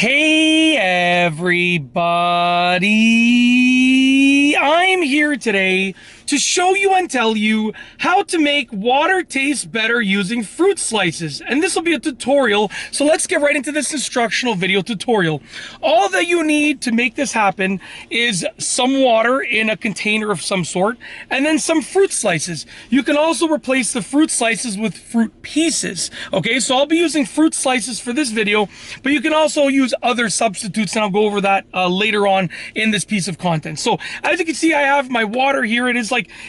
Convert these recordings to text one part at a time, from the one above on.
Hey everybody, I'm here today to show you and tell you how to make water taste better using fruit slices. And this will be a tutorial, so let's get right into this instructional video tutorial. All that you need to make this happen is some water in a container of some sort, and then some fruit slices. You can also replace the fruit slices with fruit pieces. Okay, so I'll be using fruit slices for this video, but you can also use other substitutes, and I'll go over that later on in this piece of content. So as you can see, I have my water here. It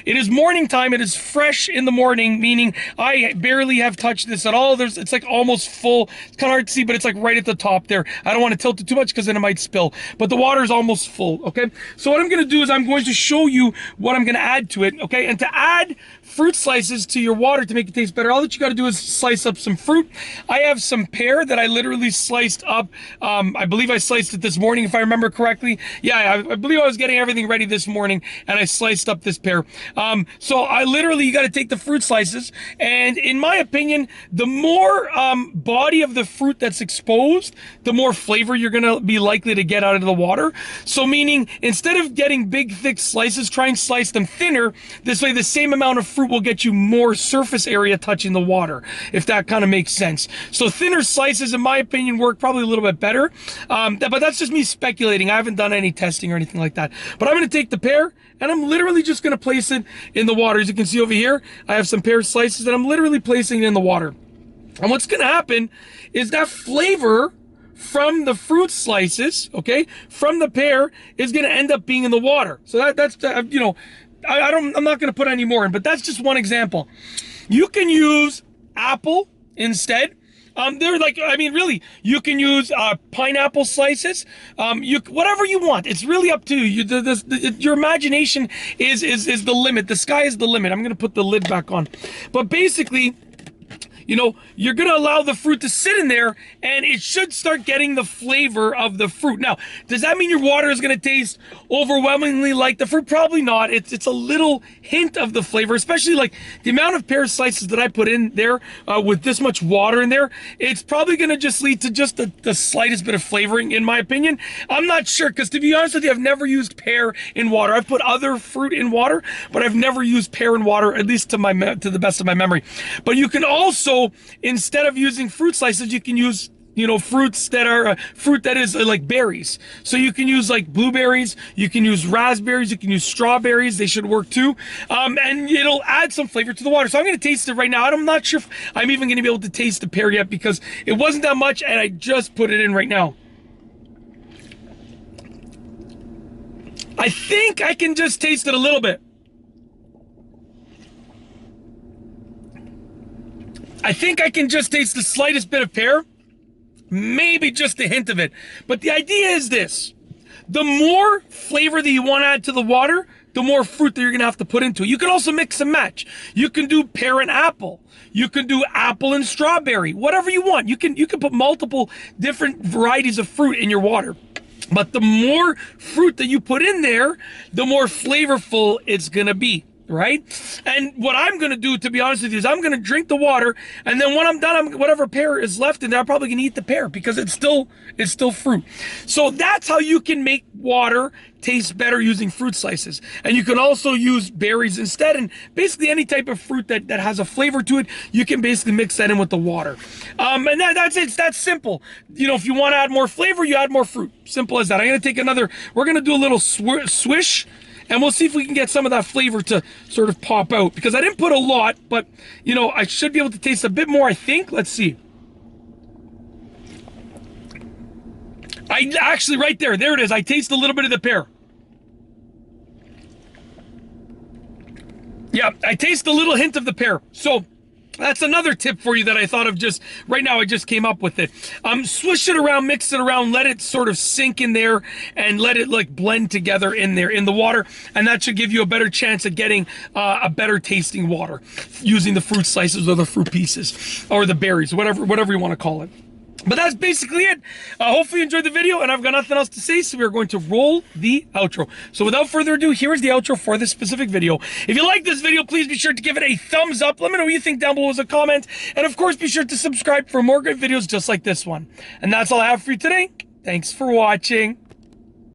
is morning time. It is fresh in the morning, meaning I barely have touched this at all. It's like almost full. It's kind of hard to see, but it's like right at the top there. I don't want to tilt it too much because then it might spill, but the water is almost full. Okay, so what I'm going to do is I'm going to show you what I'm going to add to it. Okay, and to add fruit slices to your water to make it taste better, all that you got to do is slice up some fruit. I have some pear that I literally sliced up. I believe I sliced it this morning, if I remember correctly. Yeah, I believe I was getting everything ready this morning, and I sliced up this pear. So you got to take the fruit slices, and in my opinion, the more body of the fruit that's exposed, the more flavor you're going to be likely to get out of the water. So meaning, instead of getting big, thick slices, try and slice them thinner. This way, the same amount of fruit will get you more surface area touching the water, if that kind of makes sense. So thinner slices, in my opinion, work probably a little bit better. But that's just me speculating. I haven't done any testing or anything like that. But I'm going to take the pear, and I'm literally just going to place it in the water. As you can see over here, I have some pear slices, and I'm literally placing it in the water. And what's going to happen is that flavor from the fruit slices, okay, from the pear, is going to end up being in the water. So that's you know, I'm not going to put any more in, but that's just one example. You can use apple instead. Really, you can use pineapple slices. Whatever you want. It's really up to you. Your imagination is the limit. The sky is the limit. I'm gonna put the lid back on, but basically, you know, you're going to allow the fruit to sit in there, and it should start getting the flavor of the fruit. Now, does that mean your water is going to taste overwhelmingly like the fruit? Probably not. It's a little hint of the flavor, especially like the amount of pear slices that I put in there with this much water in there. It's probably going to just lead to just the slightest bit of flavoring, in my opinion. I'm not sure, because to be honest with you, I've never used pear in water. I've put other fruit in water, but I've never used pear in water, at least to the best of my memory. But you can also, instead of using fruit slices, you can use, you know, fruits that are fruit that is like berries. So you can use like blueberries, you can use raspberries, you can use strawberries. They should work too. And it'll add some flavor to the water. So I'm going to taste it right now. I'm not sure if I'm even going to be able to taste the pear yet, because it wasn't that much, and I just put it in right now. I think I can just taste it a little bit. I think I can just taste the slightest bit of pear, maybe just a hint of it. But the idea is this: the more flavor that you want to add to the water, the more fruit that you're going to have to put into it. You can also mix and match. You can do pear and apple. You can do apple and strawberry, whatever you want. You can put multiple different varieties of fruit in your water. But the more fruit that you put in there, the more flavorful it's going to be. Right? And what I'm going to do, to be honest with you, is I'm going to drink the water, and then when I'm done, whatever pear is left in there, I'm probably going to eat the pear, because it's still fruit. So that's how you can make water taste better using fruit slices. And you can also use berries instead, and basically any type of fruit that has a flavor to it, you can basically mix that in with the water. And that's it. It's that simple. You know, if you want to add more flavor, you add more fruit. Simple as that. We're going to do a little swish, and we'll see if we can get some of that flavor to sort of pop out, because I didn't put a lot, but, you know, I should be able to taste a bit more, I think. Let's see. Right there it is. I taste a little bit of the pear. Yeah, I taste a little hint of the pear. So that's another tip for you that I thought of just right now. I just came up with it. Swish it around, mix it around, let it sort of sink in there, and let it like blend together in there in the water, and that should give you a better chance of getting a better tasting water using the fruit slices or the fruit pieces or the berries, whatever you want to call it. But that's basically it. Hopefully you enjoyed the video, and I've got nothing else to say, so we're going to roll the outro. So without further ado, here is the outro for this specific video. If you like this video, please be sure to give it a thumbs up. Let me know what you think down below as a comment. And of course, be sure to subscribe for more great videos just like this one. And that's all I have for you today. Thanks for watching.